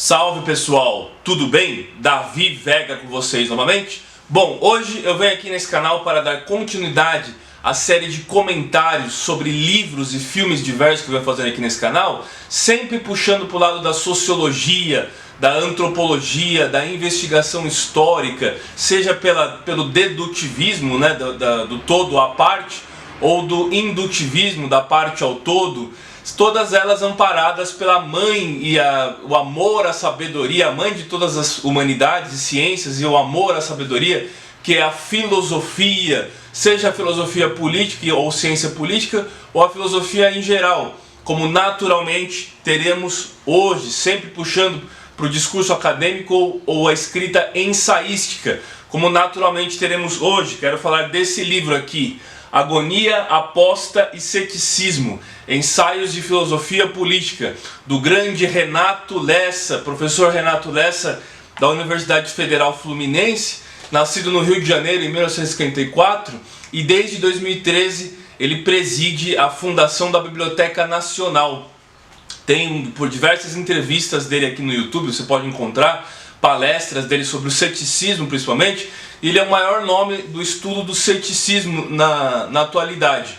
Salve pessoal, tudo bem? Davi Vega com vocês novamente. Bom, hoje eu venho aqui nesse canal para dar continuidade à série de comentários sobre livros e filmes diversos que eu venho fazendo aqui nesse canal, sempre puxando para o lado da sociologia, da antropologia, da investigação histórica, seja pelo dedutivismo, né, do todo à parte, ou do indutivismo, da parte ao todo. Todas elas amparadas pela mãe e o amor à sabedoria, a mãe de todas as humanidades e ciências, e o amor à sabedoria, que é a filosofia, seja a filosofia política ou ciência política, ou a filosofia em geral, como naturalmente teremos hoje, sempre puxando para o discurso acadêmico ou a escrita ensaística, como naturalmente teremos hoje. Quero falar desse livro aqui, Agonia, Aposta e Ceticismo, Ensaios de Filosofia Política, do grande Renato Lessa, professor Renato Lessa, da Universidade Federal Fluminense, nascido no Rio de Janeiro em 1954, e desde 2013 ele preside a fundação da Biblioteca Nacional. Tem por diversas entrevistas dele aqui no YouTube, você pode encontrar palestras dele sobre o ceticismo principalmente. Ele é o maior nome do estudo do ceticismo na atualidade.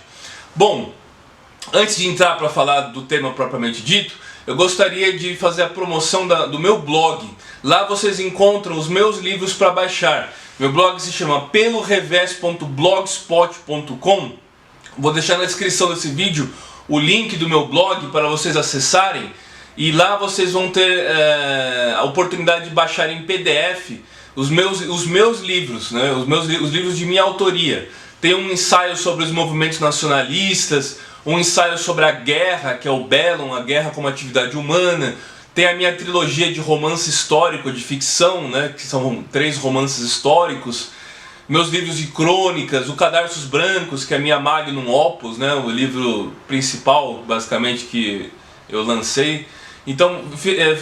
Bom, antes de entrar para falar do tema propriamente dito, eu gostaria de fazer a promoção do meu blog. Lá vocês encontram os meus livros para baixar. Meu blog se chama pelorevés.blogspot.com. Vou deixar na descrição desse vídeo o link do meu blog para vocês acessarem. E lá vocês vão ter a oportunidade de baixar em PDF os meus livros, né? os livros de minha autoria. Tem um ensaio sobre os movimentos nacionalistas, um ensaio sobre a guerra, que é o Bellum, a guerra como atividade humana. Tem a minha trilogia de romance histórico, de ficção, né? Que são 3 romances históricos. Meus livros de crônicas, o Cadarços Brancos, que é a minha magnum opus, né? O livro principal, basicamente, que eu lancei. Então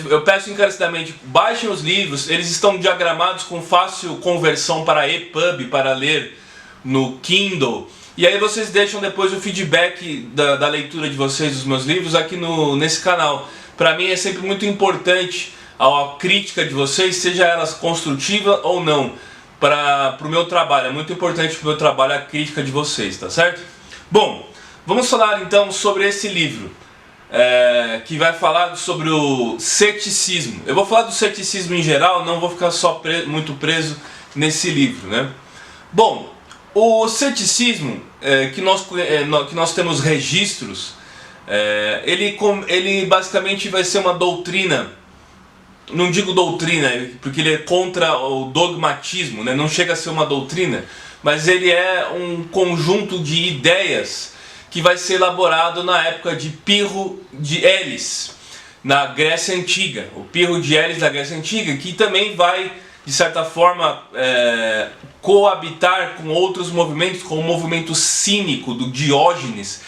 eu peço encarecidamente, baixem os livros, eles estão diagramados com fácil conversão para EPUB, para ler no Kindle. E aí vocês deixam depois o feedback da leitura de vocês dos meus livros aqui nesse canal. Para mim é sempre muito importante a crítica de vocês, seja ela construtiva ou não, para o meu trabalho. É muito importante para o meu trabalho a crítica de vocês, tá certo? Bom, vamos falar então sobre esse livro. Que vai falar sobre o ceticismo. Eu vou falar do ceticismo em geral, não vou ficar só muito preso nesse livro, né? Bom, o ceticismo que nós temos registros, ele basicamente vai ser uma doutrina. Não digo doutrina, porque ele é contra o dogmatismo, né? Não chega a ser uma doutrina, mas ele é um conjunto de ideias que vai ser elaborado na época de Pirro de Elis, na Grécia Antiga. O Pirro de Elis da Grécia Antiga, que também vai, de certa forma, coabitar com outros movimentos, com o movimento cínico do Diógenes,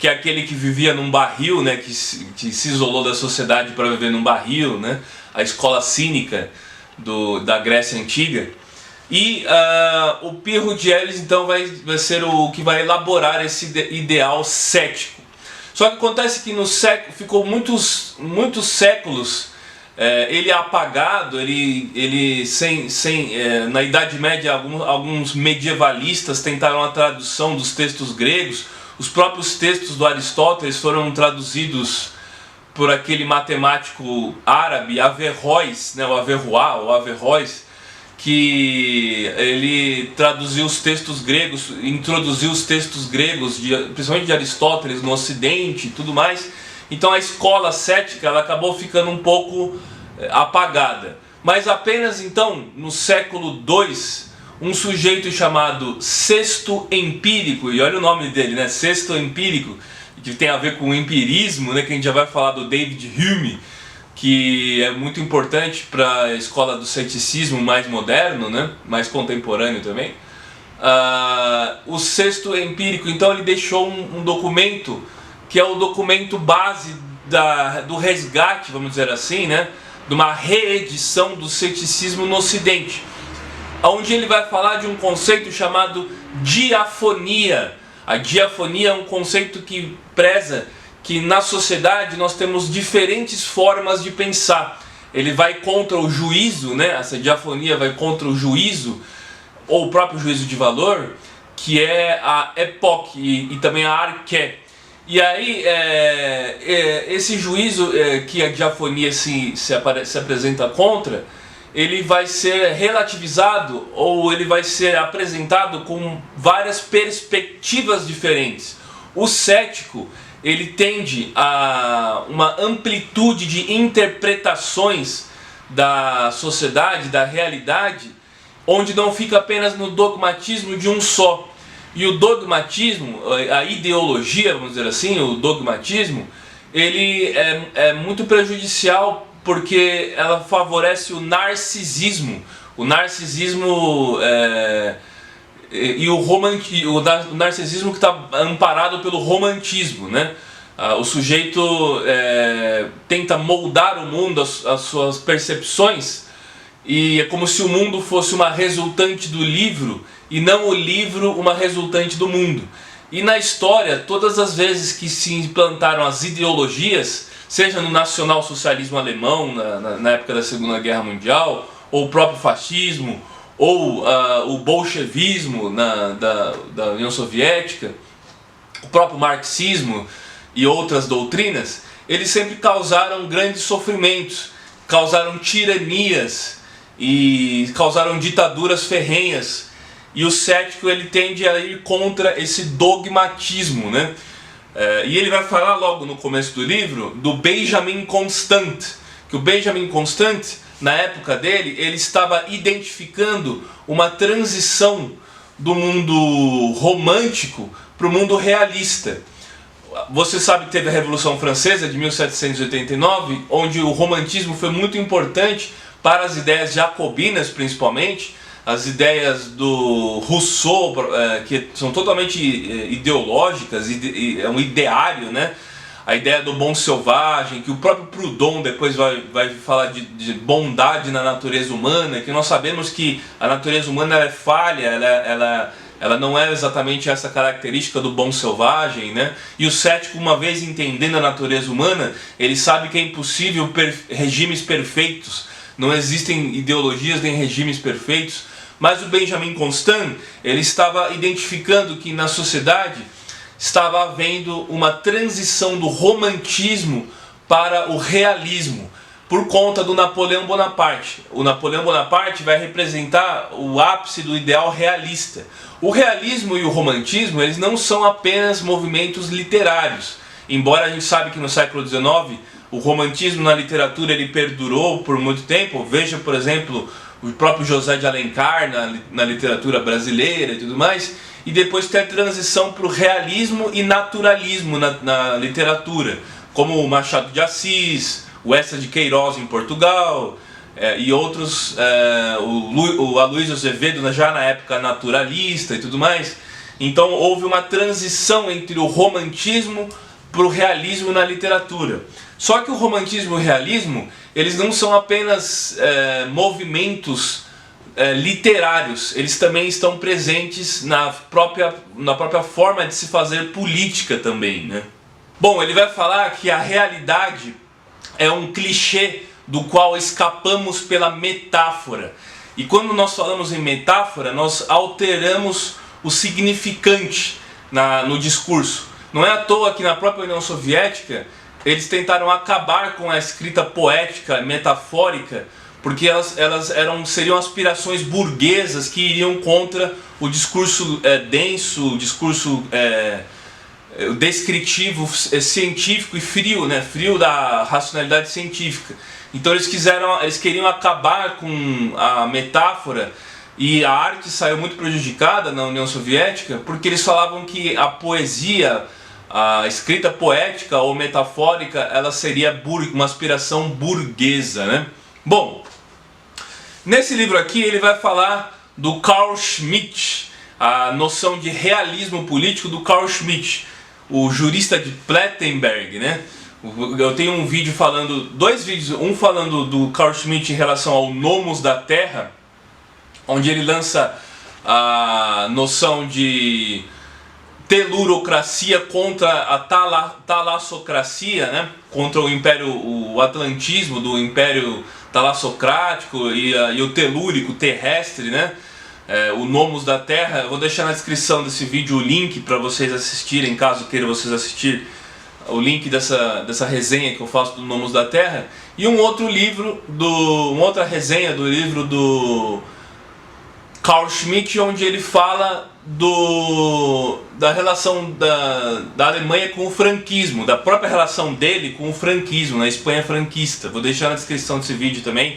que é aquele que vivia num barril, né, que se isolou da sociedade para viver num barril, né, a escola cínica da Grécia Antiga. E o Pirro de Elis então vai ser o que vai elaborar esse ideal cético. Só que acontece que no século ficou muitos séculos ele apagado, na Idade Média alguns medievalistas tentaram a tradução dos textos gregos. Os próprios textos do Aristóteles foram traduzidos por aquele matemático árabe Averroes, né, o Averroes, que ele traduziu os textos gregos, introduziu os textos gregos, principalmente de Aristóteles, no Ocidente e tudo mais. Então a escola cética ela acabou ficando um pouco apagada. Mas apenas então, no século II, um sujeito chamado Sexto Empírico, e olha o nome dele, né? Sexto Empírico, que tem a ver com o empirismo, né? Que a gente já vai falar do David Hume, que é muito importante para a escola do ceticismo mais moderno, né? Mais contemporâneo também. O Sexto Empírico, então, ele deixou um documento que é o documento base do resgate, vamos dizer assim, né? De uma reedição do ceticismo no Ocidente, onde ele vai falar de um conceito chamado diafonia. A diafonia é um conceito que preza que na sociedade nós temos diferentes formas de pensar. ele vai contra o juízo, né? Essa diafonia vai contra o juízo, ou o próprio juízo de valor, que é a epoque e também a arqué. E aí, esse juízo que a diafonia se apresenta contra, ele vai ser relativizado, ou ele vai ser apresentado com várias perspectivas diferentes. O cético, ele tende a uma amplitude de interpretações da sociedade, da realidade, onde não fica apenas no dogmatismo de um só. E o dogmatismo, a ideologia, vamos dizer assim, o dogmatismo, ele é muito prejudicial porque ela favorece o narcisismo. O narcisismo e o narcisismo que está amparado pelo romantismo, né? O sujeito tenta moldar o mundo, as suas percepções, e é como se o mundo fosse uma resultante do livro e não o livro uma resultante do mundo. E na história, todas as vezes que se implantaram as ideologias, seja no nacionalsocialismo alemão, na época da Segunda Guerra Mundial, ou o próprio fascismo, ou o bolchevismo da União Soviética, o próprio marxismo e outras doutrinas, eles sempre causaram grandes sofrimentos, causaram tiranias e causaram ditaduras ferrenhas. E o cético, ele tende a ir contra esse dogmatismo, né? E ele vai falar logo no começo do livro do Benjamin Constant, que o Benjamin Constant, na época dele, ele estava identificando uma transição do mundo romântico para o mundo realista. Você sabe que teve a Revolução Francesa de 1789, onde o romantismo foi muito importante para as ideias jacobinas, principalmente, as ideias do Rousseau, que são totalmente ideológicas, é um ideário, né? A ideia do bom selvagem, que o próprio Proudhon depois vai falar de bondade na natureza humana, que nós sabemos que a natureza humana ela é falha, ela não é exatamente essa característica do bom selvagem, né? E o cético, uma vez entendendo a natureza humana, ele sabe que é impossível regimes perfeitos, não existem ideologias nem regimes perfeitos. Mas o Benjamin Constant, ele estava identificando que na sociedade estava havendo uma transição do romantismo para o realismo, por conta do Napoleão Bonaparte. O Napoleão Bonaparte vai representar o ápice do ideal realista. O realismo e o romantismo, eles não são apenas movimentos literários. Embora a gente sabe que no século XIX o romantismo na literatura ele perdurou por muito tempo. Veja, por exemplo, o próprio José de Alencar na literatura brasileira e tudo mais, e depois tem a transição para o realismo e naturalismo na literatura, como o Machado de Assis, o Eça de Queiroz em Portugal, e outros, o Aloysio Azevedo já na época naturalista e tudo mais. Então houve uma transição entre o romantismo para o realismo na literatura. Só que o romantismo e o realismo, eles não são apenas movimentos literários, eles também estão presentes na própria forma de se fazer política também, né? Bom, ele vai falar que a realidade é um clichê do qual escapamos pela metáfora. E quando nós falamos em metáfora, nós alteramos o significante no discurso. Não é à toa que na própria União Soviética eles tentaram acabar com a escrita poética, metafórica, porque elas seriam aspirações burguesas que iriam contra o discurso denso, o discurso descritivo, científico e frio, né? Frio da racionalidade científica. Então eles queriam acabar com a metáfora, e a arte saiu muito prejudicada na União Soviética porque eles falavam que a poesia, a escrita poética ou metafórica, ela seria uma aspiração burguesa, né? Bom, nesse livro aqui ele vai falar do Carl Schmitt, a noção de realismo político do Carl Schmitt, o jurista de Plettenberg, né? Eu tenho um vídeo dois vídeos, um falando do Carl Schmitt em relação ao Nomos da Terra, onde ele lança a noção de telurocracia contra a talassocracia, né? Contra o império, o atlantismo do império talassocrático e o telúrico terrestre, né? O Nomos da Terra. Eu vou deixar na descrição desse vídeo o link para vocês assistirem, caso queiram vocês assistir, o link dessa resenha que eu faço do Nomos da Terra. E um outro livro, uma outra resenha do livro do Carl Schmitt, onde ele fala da relação da Alemanha com o franquismo, da própria relação dele com o franquismo, na Espanha franquista. Vou deixar na descrição desse vídeo também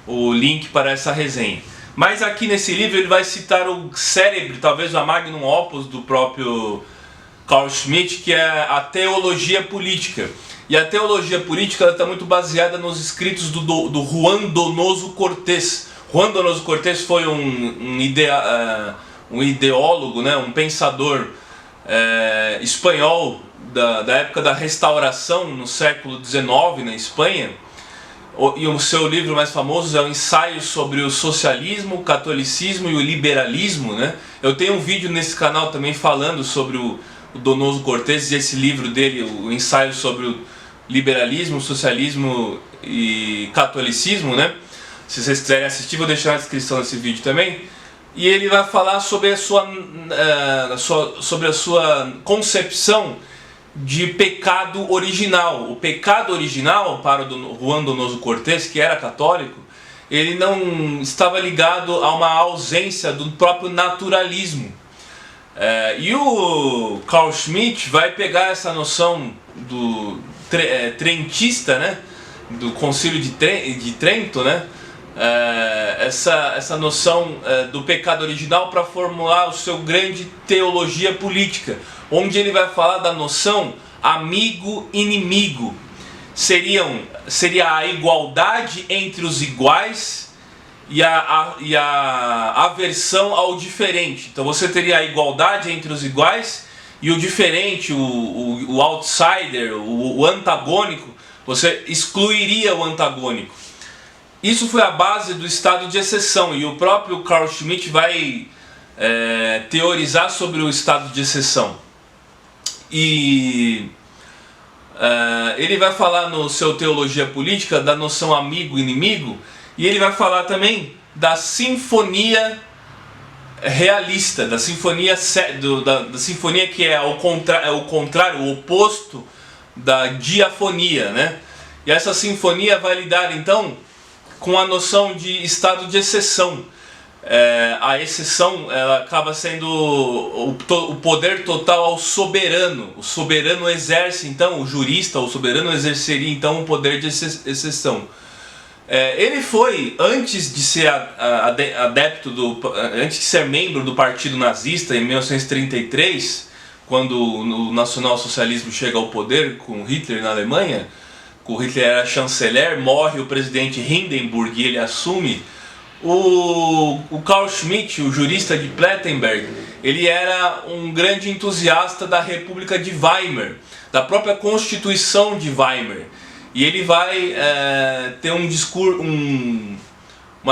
o link para essa resenha. Mas aqui nesse livro ele vai citar o cérebro, talvez o magnum opus do próprio Carl Schmitt, que é a teologia política. E a teologia política está muito baseada nos escritos do Juan Donoso Cortés. Juan Donoso Cortés foi um ideólogo, né, um pensador espanhol da época da Restauração, no século XIX, na Espanha. E o seu livro mais famoso é o Ensaio sobre o Socialismo, o Catolicismo e o Liberalismo, né? Eu tenho um vídeo nesse canal também falando sobre o Donoso Cortés e esse livro dele, o Ensaio sobre o Liberalismo, o Socialismo e Catolicismo, né? Se vocês quiserem assistir, vou deixar na descrição desse vídeo também. E ele vai falar sobre sobre a sua concepção de pecado original. O pecado original, para o Juan Donoso Cortés, que era católico, ele não estava ligado a uma ausência do próprio naturalismo. E o Carl Schmitt vai pegar essa noção do trentista, né, do Concílio de Trento, né, essa noção do pecado original para formular o seu grande teologia política, onde ele vai falar da noção amigo-inimigo. Seria a igualdade entre os iguais e a aversão ao diferente. Então você teria a igualdade entre os iguais e o diferente, o outsider, o antagônico, você excluiria o antagônico. Isso foi a base do estado de exceção, e o próprio Carl Schmitt vai teorizar sobre o estado de exceção. E ele vai falar no seu Teologia Política da noção amigo-inimigo, e ele vai falar também da sinfonia realista, da sinfonia que é o contrário, o oposto da diafonia, né? E essa sinfonia vai lidar então com a noção de estado de exceção. A exceção, ela acaba sendo o poder total ao soberano. O soberano exerce então, o jurista, o soberano exerceria então o poder de exceção. Ele foi, antes de ser antes de ser membro do Partido Nazista em 1933, quando o nacionalsocialismo chega ao poder com Hitler na Alemanha, o Hitler era chanceler, morre o presidente Hindenburg e ele assume. O Carl Schmitt, o jurista de Plettenberg, ele era um grande entusiasta da República de Weimar, da própria Constituição de Weimar. E ele vai ter uma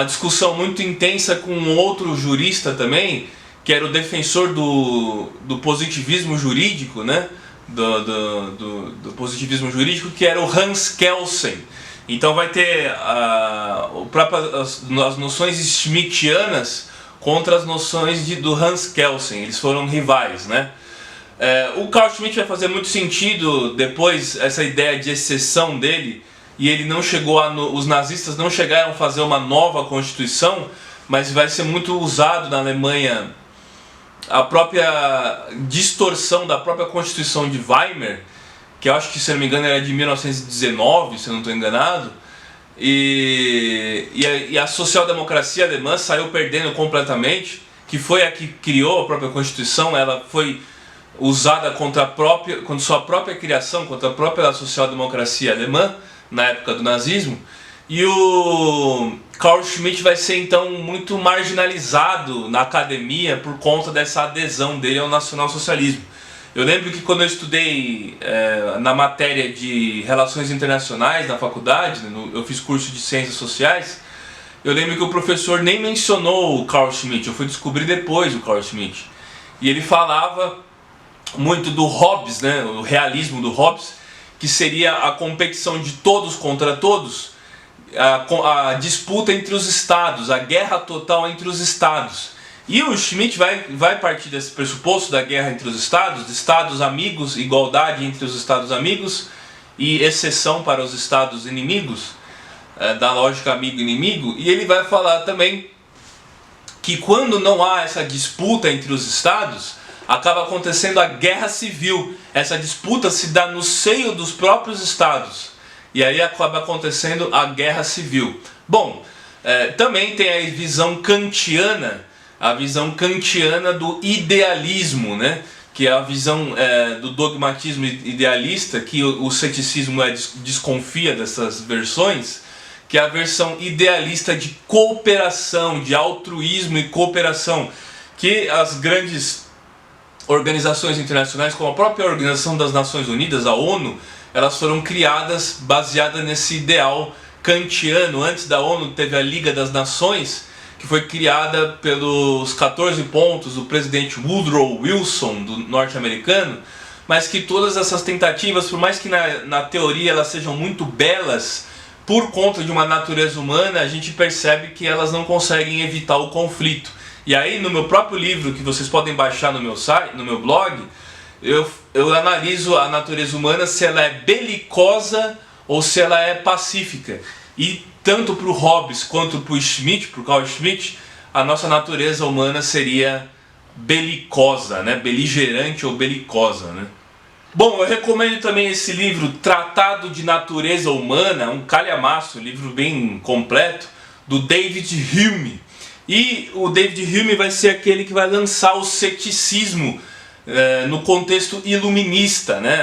discussão muito intensa com um outro jurista também, que era o defensor do positivismo jurídico, né? Do positivismo jurídico, que era o Hans Kelsen. Então vai ter as noções schmittianas contra as noções do Hans Kelsen. Eles foram rivais, né? O Carl Schmitt vai fazer muito sentido depois essa ideia de exceção dele, e ele não chegou os nazistas não chegaram a fazer uma nova constituição, mas vai ser muito usado na Alemanha a própria distorção da própria Constituição de Weimar, que eu acho que, se não me engano, era de 1919, se eu não estou enganado, e a social-democracia alemã saiu perdendo completamente, que foi a que criou a própria Constituição. Ela foi usada contra sua própria criação, contra a própria social-democracia alemã, na época do nazismo, e o Carl Schmitt vai ser então muito marginalizado na academia por conta dessa adesão dele ao nacionalsocialismo. Eu lembro que quando eu estudei na matéria de Relações Internacionais na faculdade, eu fiz curso de Ciências Sociais, eu lembro que o professor nem mencionou o Carl Schmitt, eu fui descobrir depois o Carl Schmitt. E ele falava muito do Hobbes, né, o realismo do Hobbes, que seria a competição de todos contra todos, a disputa entre os estados, a guerra total entre os estados. E o Schmitt vai partir desse pressuposto da guerra entre os estados, de estados amigos, igualdade entre os estados amigos e exceção para os estados inimigos, da lógica amigo-inimigo. E ele vai falar também que quando não há essa disputa entre os estados, acaba acontecendo a guerra civil. Essa disputa se dá no seio dos próprios estados. E aí acaba acontecendo a guerra civil. Bom, também tem a visão kantiana do idealismo, né? Que é a visão do dogmatismo idealista, que o ceticismo desconfia dessas versões, que é a versão idealista de cooperação, de altruísmo e cooperação, que as grandes organizações internacionais, como a própria Organização das Nações Unidas, a ONU, elas foram criadas baseadas nesse ideal kantiano. Antes da ONU teve a Liga das Nações, que foi criada pelos 14 pontos do presidente Woodrow Wilson, do norte-americano, mas que todas essas tentativas, por mais que na teoria elas sejam muito belas, por conta de uma natureza humana, a gente percebe que elas não conseguem evitar o conflito. E aí, no meu próprio livro, que vocês podem baixar no meu site, no meu blog, eu analiso a natureza humana, se ela é belicosa ou se ela é pacífica. E tanto para o Hobbes quanto para o Schmitt, para o Carl Schmitt, a nossa natureza humana seria belicosa, né? Beligerante ou belicosa, né? Bom, eu recomendo também esse livro, Tratado de Natureza Humana, um calhamaço, um livro bem completo, do David Hume. E o David Hume vai ser aquele que vai lançar o ceticismo no contexto iluminista, né?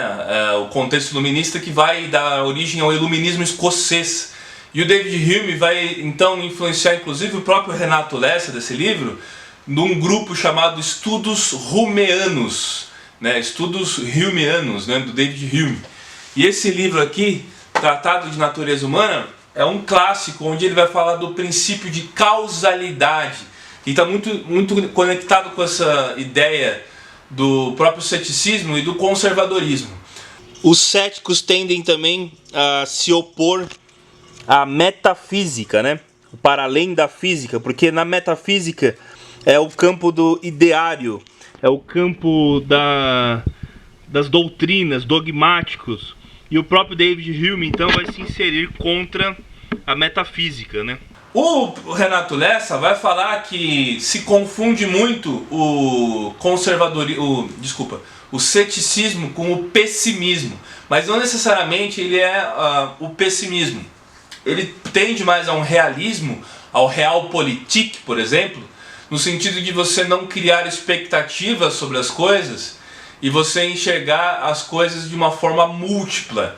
O contexto iluminista que vai dar origem ao iluminismo escocês. E o David Hume vai então influenciar inclusive o próprio Renato Lessa desse livro, num grupo chamado Estudos Humeanos, né? Estudos Humeanos, né? Do David Hume. E esse livro aqui, Tratado de Natureza Humana, é um clássico onde ele vai falar do princípio de causalidade, e está muito conectado com essa ideia do próprio ceticismo e do conservadorismo. Os céticos tendem também a se opor à metafísica, né? Para além da física, porque na metafísica é o campo do ideário, é o campo das doutrinas, dogmáticos. E o próprio David Hume então vai se inserir contra a metafísica, né? O Renato Lessa vai falar que se confunde muito o ceticismo com o pessimismo, mas não necessariamente ele é o pessimismo. Ele tende mais a um realismo, ao realpolitik, por exemplo, no sentido de você não criar expectativas sobre as coisas e você enxergar as coisas de uma forma múltipla,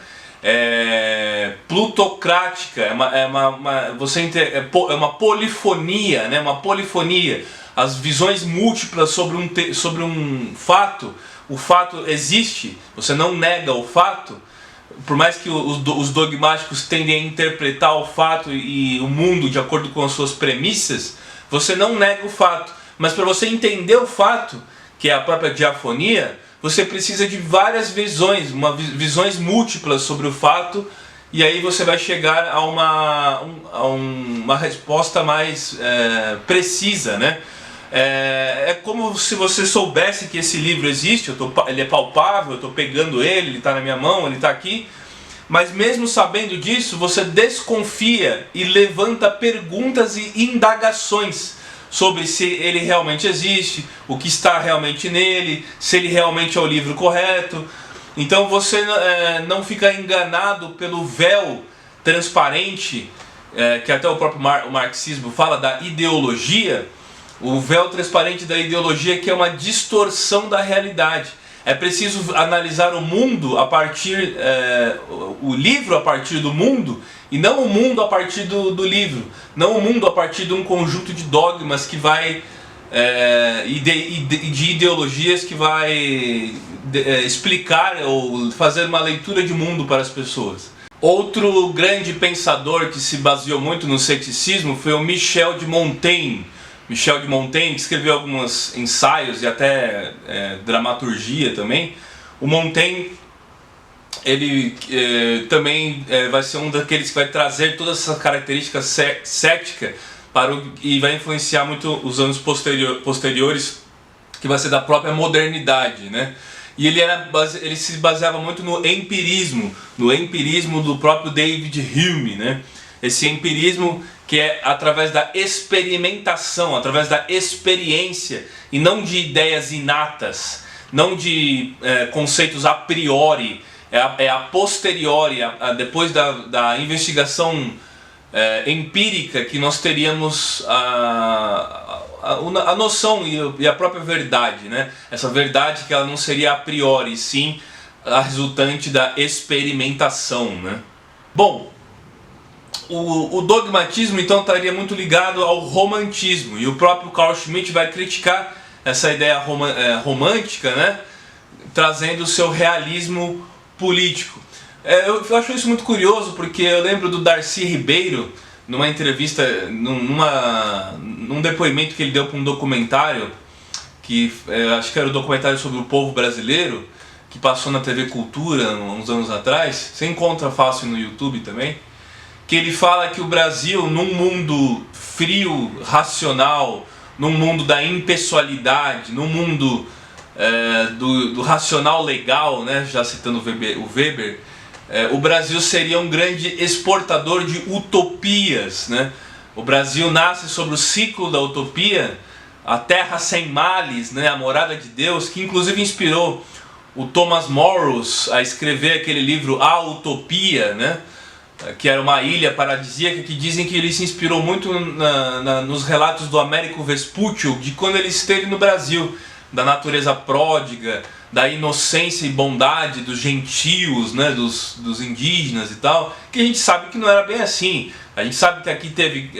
plutocrática, é uma polifonia, né? Uma polifonia, as visões múltiplas sobre um fato. O fato existe, você não nega o fato, por mais que os dogmáticos tendem a interpretar o fato e o mundo de acordo com as suas premissas, você não nega o fato, mas para você entender o fato, que é a própria diafonia, você precisa de várias visões, visões múltiplas sobre o fato, e aí você vai chegar a uma resposta mais precisa, né? É como se você soubesse que esse livro existe, ele é palpável, eu estou pegando ele está na minha mão, ele está aqui, mas mesmo sabendo disso, você desconfia e levanta perguntas e indagações sobre se ele realmente existe, o que está realmente nele, se ele realmente é o livro correto. Então você não fica enganado pelo véu transparente, que até o próprio marxismo fala da ideologia, o véu transparente da ideologia, que é uma distorção da realidade. É preciso analisar o mundo a partir, o livro a partir do mundo, e não o mundo a partir do livro, não o mundo a partir de um conjunto de dogmas que vai, de ideologias que vai explicar ou fazer uma leitura de mundo para as pessoas. Outro grande pensador que se baseou muito no ceticismo foi o Michel de Montaigne. Michel de Montaigne, que escreveu alguns ensaios e até dramaturgia também. O Montaigne ele também vai ser um daqueles que vai trazer todas essas características céticas e vai influenciar muito os anos posteriores, que vai ser da própria modernidade, né? E ele se baseava muito no empirismo do próprio David Hume, né? Esse empirismo que é através da experimentação, através da experiência, e não de ideias inatas, não de conceitos a priori, é a posteriori, depois da investigação empírica, que nós teríamos a noção e a própria verdade, né? Essa verdade que ela não seria a priori, sim a resultante da experimentação, né? Bom, o dogmatismo então estaria muito ligado ao romantismo, e o próprio Carl Schmitt vai criticar essa ideia romântica, né? Trazendo o seu realismo político. Eu acho isso muito curioso, porque eu lembro do Darcy Ribeiro, numa entrevista, num depoimento que ele deu para um documentário, que acho que era o documentário sobre o povo brasileiro, que passou na TV Cultura uns anos atrás. Você encontra fácil no YouTube também. Que ele fala que o Brasil, num mundo frio, racional, num mundo da impessoalidade, num mundo do racional legal, né, já citando o Weber, o Brasil seria um grande exportador de utopias, né? O Brasil nasce sobre o ciclo da utopia, a terra sem males, né, a morada de Deus, que inclusive inspirou o Thomas Morrows a escrever aquele livro A Utopia, né? Que era uma ilha paradisíaca, que dizem que ele se inspirou muito nos relatos do Américo Vespucci, de quando ele esteve no Brasil, da natureza pródiga, da inocência e bondade dos gentios, né, dos indígenas e tal, que a gente sabe que não era bem assim. A gente sabe que aqui teve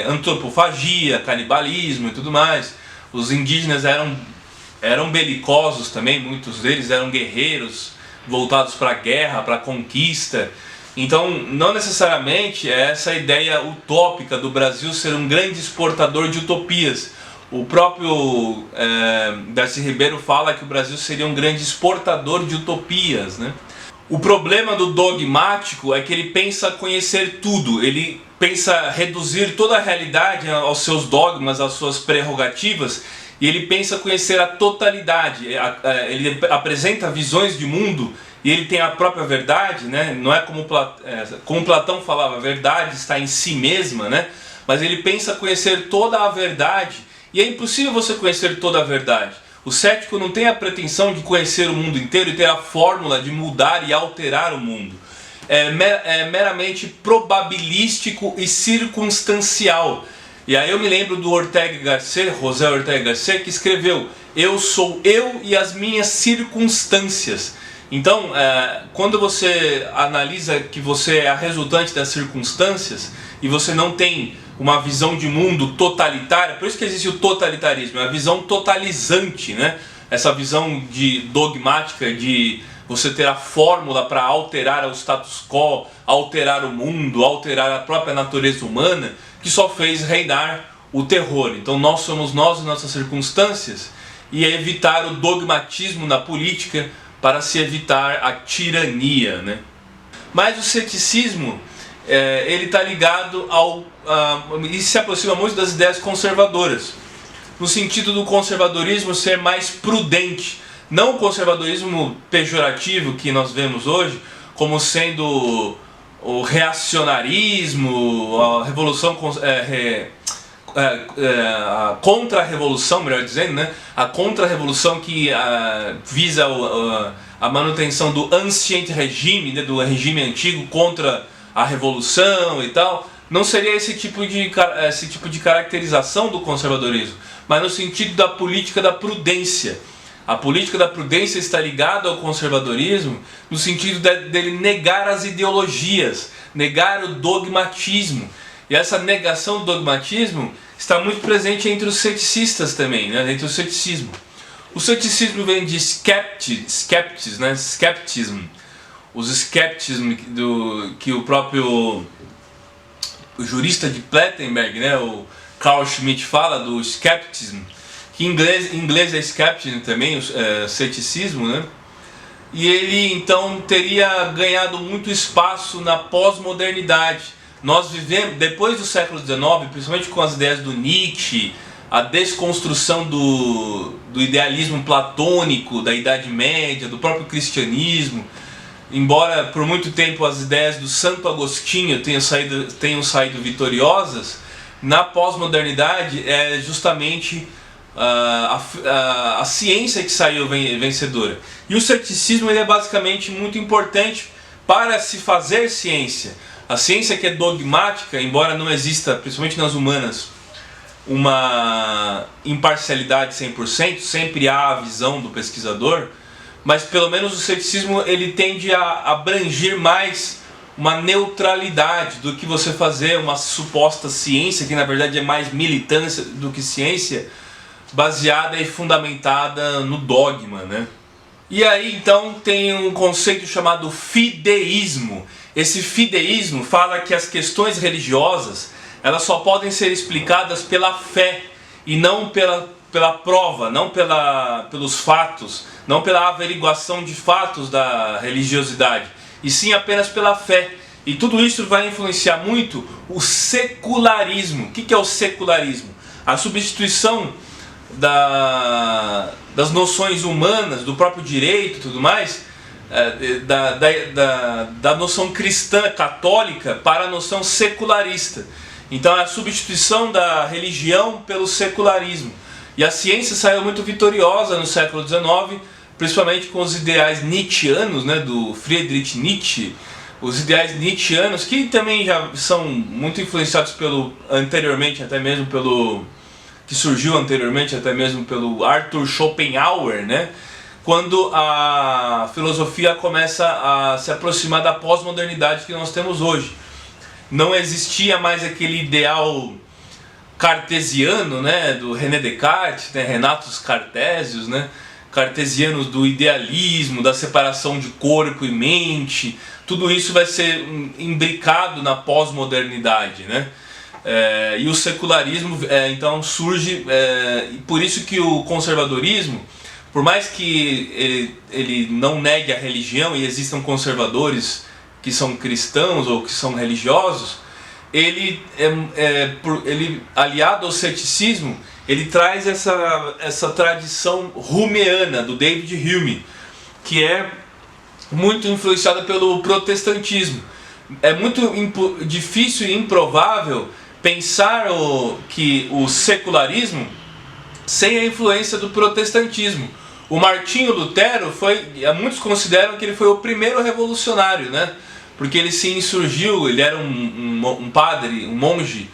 antropofagia, canibalismo e tudo mais. Os indígenas eram belicosos também, muitos deles eram guerreiros voltados para a guerra, para a conquista. Então, não necessariamente é essa ideia utópica do Brasil ser um grande exportador de utopias. O próprio Darcy Ribeiro fala que o Brasil seria um grande exportador de utopias, né? O problema do dogmático é que ele pensa conhecer tudo, ele pensa reduzir toda a realidade aos seus dogmas, às suas prerrogativas, e ele pensa conhecer a totalidade. Ele apresenta visões de mundo e ele tem a própria verdade, né? Não é como Platão falava, a verdade está em si mesma, né? Mas ele pensa conhecer toda a verdade, e é impossível você conhecer toda a verdade. O cético não tem a pretensão de conhecer o mundo inteiro e ter a fórmula de mudar e alterar o mundo. É meramente probabilístico e circunstancial. E aí eu me lembro do José Ortega Gasset, que escreveu: eu sou eu e as minhas circunstâncias. Então, quando você analisa que você é a resultante das circunstâncias e você não tem uma visão de mundo totalitária, por isso que existe o totalitarismo, é a visão totalizante, né? Essa visão dogmática de você ter a fórmula para alterar o status quo, alterar o mundo, alterar a própria natureza humana, que só fez reinar o terror. Então nós somos nós e nossas circunstâncias, e é evitar o dogmatismo na política para se evitar a tirania, né? Mas o ceticismo, ele está ligado e se aproxima muito das ideias conservadoras, no sentido do conservadorismo ser mais prudente, não o conservadorismo pejorativo que nós vemos hoje como sendo o reacionarismo, a revolução, a contra-revolução, melhor dizendo, né? A contra-revolução que visa a manutenção do ancient regime, né? Do regime antigo contra a revolução e tal. Não seria esse tipo de caracterização do conservadorismo, mas no sentido da política da prudência. A política da prudência está ligada ao conservadorismo no sentido dele negar as ideologias, negar o dogmatismo. E essa negação do dogmatismo está muito presente entre os ceticistas também, né? Entre o ceticismo. O ceticismo vem de né? Skepticism. Os skepticism que o próprio jurista de Plettenberg, né? O Carl Schmitt fala do skepticism, que em inglês é skepticism também, ceticismo, né? e ele então teria ganhado muito espaço na pós-modernidade. Nós vivemos, depois do século XIX, principalmente com as ideias do Nietzsche, a desconstrução do idealismo platônico, da Idade Média, do próprio cristianismo, embora por muito tempo as ideias do Santo Agostinho tenham saído vitoriosas, na pós-modernidade é justamente a ciência que saiu vencedora. E o ceticismo ele é basicamente muito importante para se fazer ciência. A ciência que é dogmática, embora não exista, principalmente nas humanas, uma imparcialidade 100%, sempre há a visão do pesquisador, mas pelo menos o ceticismo ele tende a abranger mais uma neutralidade do que você fazer uma suposta ciência, que na verdade é mais militância do que ciência, baseada e fundamentada no dogma, né? E aí então tem um conceito chamado fideísmo. Esse fideísmo fala que as questões religiosas elas só podem ser explicadas pela fé e não pela prova, não pelos fatos, não pela averiguação de fatos da religiosidade, e sim apenas pela fé. E tudo isso vai influenciar muito o secularismo. O que é o secularismo? A substituição das noções humanas, do próprio direito e tudo mais, da noção cristã católica para a noção secularista. Então é a substituição da religião pelo secularismo. E a ciência saiu muito vitoriosa no século XIX, principalmente com os ideais nietzschianos, né, do Friedrich Nietzsche. Os ideais nietzschianos, que também já são muito influenciados que surgiu anteriormente até mesmo pelo Arthur Schopenhauer, né? Quando a filosofia começa a se aproximar da pós-modernidade que nós temos hoje. Não existia mais aquele ideal cartesiano, né, do René Descartes, né, Renatus Cartesius, né, cartesianos do idealismo, da separação de corpo e mente. Tudo isso vai ser imbricado na pós-modernidade, né? E o secularismo então surge, e por isso que o conservadorismo, por mais que ele não negue a religião e existam conservadores que são cristãos ou que são religiosos, ele aliado ao ceticismo, ele traz essa tradição humeana do David Hume, que é muito influenciada pelo protestantismo. É muito difícil e improvável pensar que o secularismo sem a influência do protestantismo. O Martinho Lutero muitos consideram que ele foi o primeiro revolucionário, né? Porque ele se insurgiu, ele era um padre, um monge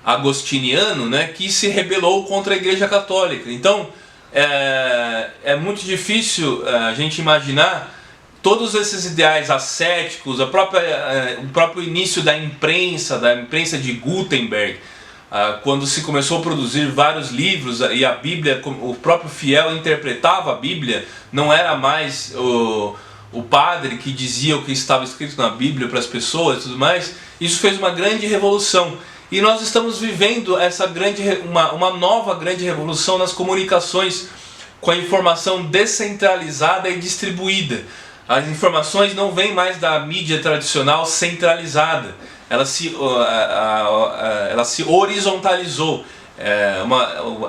agostiniano, né, que se rebelou contra a Igreja Católica. Então é muito difícil a gente imaginar todos esses ideais ascéticos, o próprio início da imprensa de Gutenberg, quando se começou a produzir vários livros e a Bíblia, o próprio fiel interpretava a Bíblia, não era mais o padre que dizia o que estava escrito na Bíblia para as pessoas e tudo mais. Isso fez uma grande revolução. E nós estamos vivendo uma nova grande revolução nas comunicações, com a informação descentralizada e distribuída. As informações não vêm mais da mídia tradicional centralizada, ela se horizontalizou.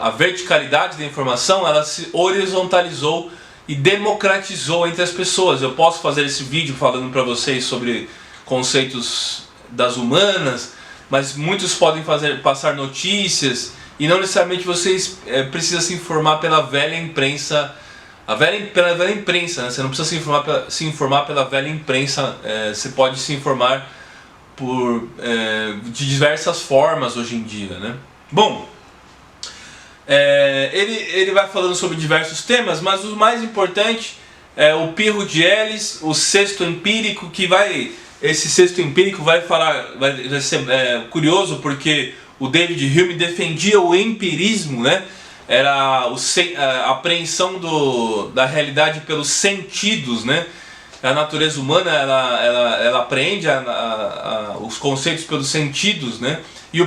A verticalidade da informação ela se horizontalizou e democratizou entre as pessoas. Eu posso fazer esse vídeo falando para vocês sobre conceitos das humanas, mas muitos podem passar notícias e não necessariamente vocês precisam se informar pela velha imprensa. Pela velha imprensa, né? Você não precisa se informar pela velha imprensa, você pode se informar de diversas formas hoje em dia, né? Bom, ele vai falando sobre diversos temas, mas o mais importante é o Pirro de Elis, o sexto empírico, esse sexto empírico vai ser curioso, porque o David Hume defendia o empirismo, né? Era a apreensão da realidade pelos sentidos, né? A natureza humana ela apreende os conceitos pelos sentidos, né? E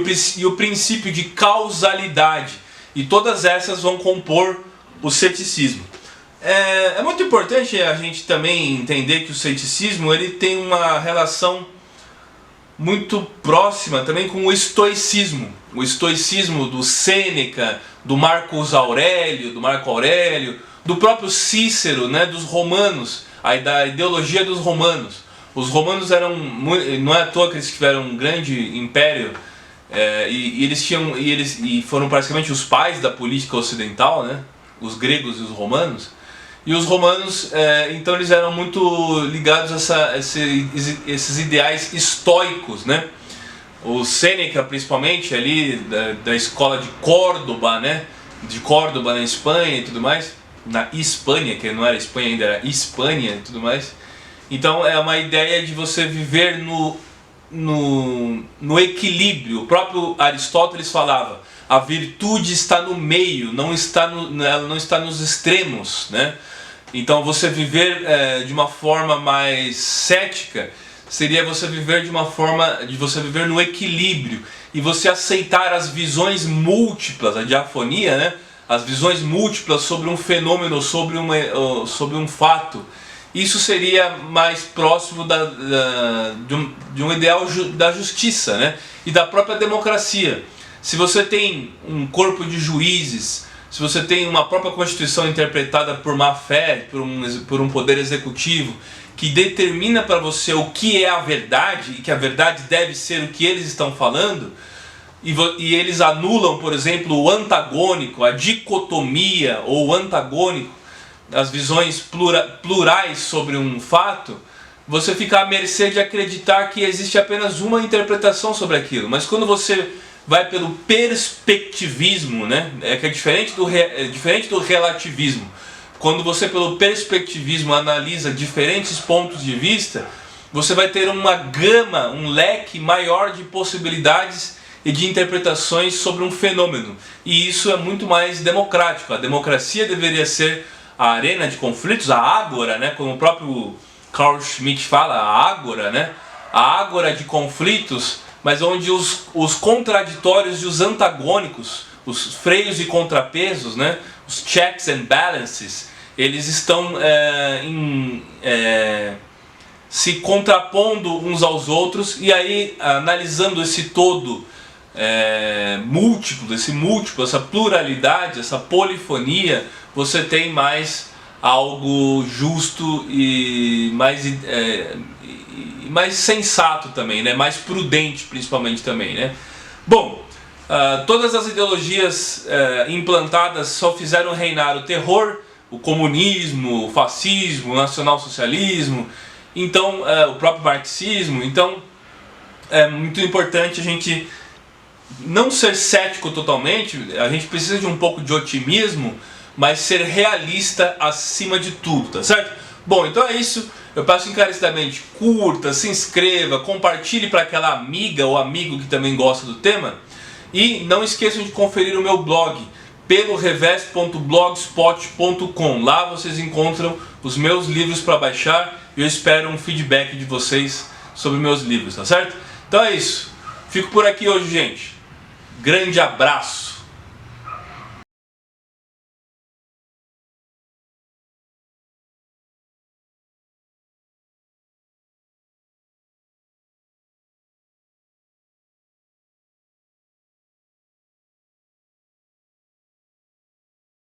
o princípio de causalidade. E todas essas vão compor o ceticismo. é muito importante a gente também entender que o ceticismo ele tem uma relação muito próxima também com o estoicismo. O estoicismo do Sêneca, do Marco Aurélio, do próprio Cícero, né, dos romanos, da ideologia dos romanos. Os romanos eram, não é à toa que eles tiveram um grande império, e foram praticamente os pais da política ocidental, né, os gregos e os romanos. E os romanos, então eles eram muito ligados a esses ideais estoicos, né? O Sêneca, principalmente, ali da escola de Córdoba, né? De Córdoba na Espanha e tudo mais. Na Espanha, que não era Espanha ainda, era Espanha e tudo mais. Então é uma ideia de você viver no equilíbrio. O próprio Aristóteles falava, a virtude está no meio, ela não está nos extremos, né? Então você viver de uma forma mais cética seria você viver de uma forma de você viver no equilíbrio e você aceitar as visões múltiplas, a diafonia, né? As visões múltiplas sobre um fenômeno, sobre um fato. Isso seria mais próximo de um ideal da justiça, né? E da própria democracia. Se você tem um corpo de juízes, se você tem uma própria Constituição interpretada por má fé, por um poder executivo, que determina para você o que é a verdade, e que a verdade deve ser o que eles estão falando, e eles anulam, por exemplo, o antagônico, a dicotomia ou o antagônico, as visões plurais sobre um fato, você fica à mercê de acreditar que existe apenas uma interpretação sobre aquilo. Mas quando você vai pelo perspectivismo, né? Que é diferente do relativismo. Quando você pelo perspectivismo analisa diferentes pontos de vista, você vai ter uma gama, um leque maior de possibilidades e de interpretações sobre um fenômeno. E isso é muito mais democrático. A democracia deveria ser a arena de conflitos, a ágora, né? Como o próprio Carl Schmitt fala, a ágora, né? A ágora de conflitos, mas onde os contraditórios e os antagônicos, os freios e contrapesos, né, os checks and balances, eles estão se contrapondo uns aos outros, e aí analisando esse todo múltiplo, essa pluralidade, essa polifonia, você tem mais algo justo e mais sensato também, né? Mais prudente principalmente também, né? Bom, todas as ideologias implantadas só fizeram reinar o terror, o comunismo, o fascismo, o nacionalsocialismo, então o próprio marxismo. Então é muito importante a gente não ser cético totalmente, a gente precisa de um pouco de otimismo, mas ser realista acima de tudo, tá certo? Bom, então é isso. Eu peço encarecidamente, curta, se inscreva, compartilhe para aquela amiga ou amigo que também gosta do tema. E não esqueçam de conferir o meu blog, pelorevés.blogspot.com. Lá vocês encontram os meus livros para baixar e eu espero um feedback de vocês sobre meus livros, tá certo? Então é isso. Fico por aqui hoje, gente. Grande abraço.